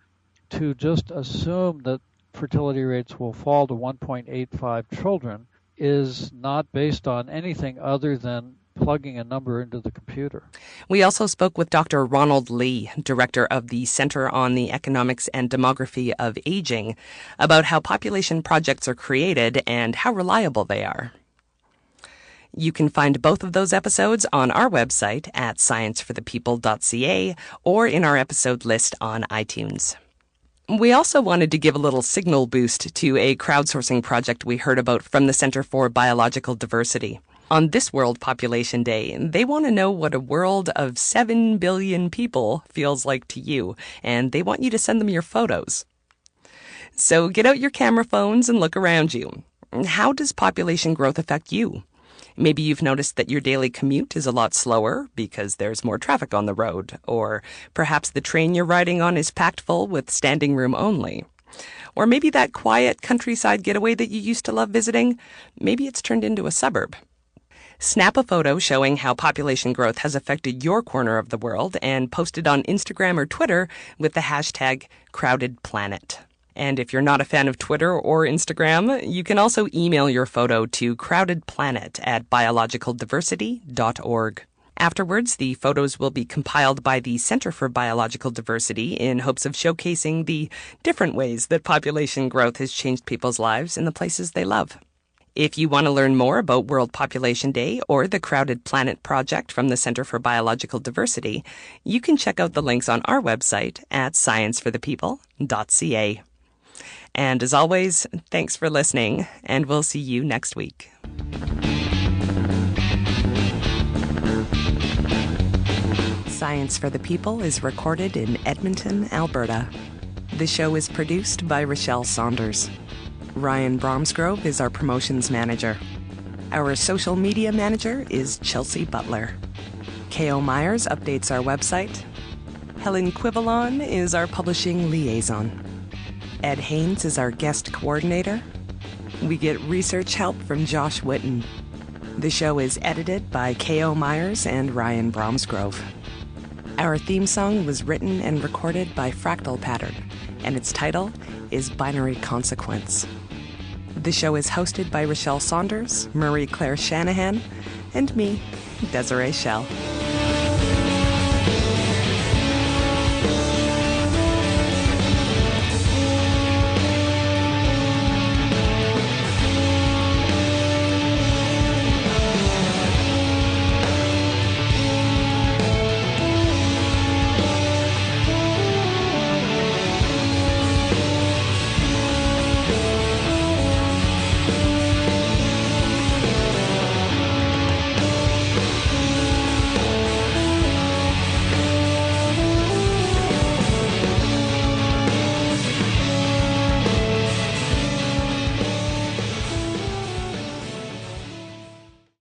Speaker 7: to just assume that fertility rates will fall to 1.85 children is not based on anything other than plugging a number into the computer.
Speaker 2: We also spoke with Dr. Ronald Lee, director of the Center on the Economics and Demography of Aging, about how population projects are created and how reliable they are. You can find both of those episodes on our website at scienceforthepeople.ca or in our episode list on iTunes. We also wanted to give a little signal boost to a crowdsourcing project we heard about from the Center for Biological Diversity. On this World Population Day, they want to know what a world of 7 billion people feels like to you, and they want you to send them your photos. So get out your camera phones and look around you. How does population growth affect you? Maybe you've noticed that your daily commute is a lot slower because there's more traffic on the road, or perhaps the train you're riding on is packed full with standing room only. Or maybe that quiet countryside getaway that you used to love visiting, maybe it's turned into a suburb. Snap a photo showing how population growth has affected your corner of the world and post it on Instagram or Twitter with the hashtag #CrowdedPlanet. And if you're not a fan of Twitter or Instagram, you can also email your photo to crowdedplanet@biologicaldiversity.org. Afterwards, the photos will be compiled by the Center for Biological Diversity in hopes of showcasing the different ways that population growth has changed people's lives in the places they love. If you want to learn more about World Population Day or the Crowded Planet Project from the Center for Biological Diversity, you can check out the links on our website at scienceforthepeople.ca. And as always, thanks for listening, and we'll see you next week. Science for the People is recorded in Edmonton, Alberta. The show is produced by Rochelle Saunders. Ryan Bromsgrove is our promotions manager. Our social media manager is Chelsea Butler. K.O. Myers updates our website. Helen Quivalon is our publishing liaison. Ed Haynes is our guest coordinator. We get research help from Josh Witten. The show is edited by K.O. Myers and Ryan Bromsgrove. Our theme song was written and recorded by Fractal Pattern, and its title is Binary Consequence. The show is hosted by Rochelle Saunders, Marie Claire Shanahan, and me, Desiree Schell.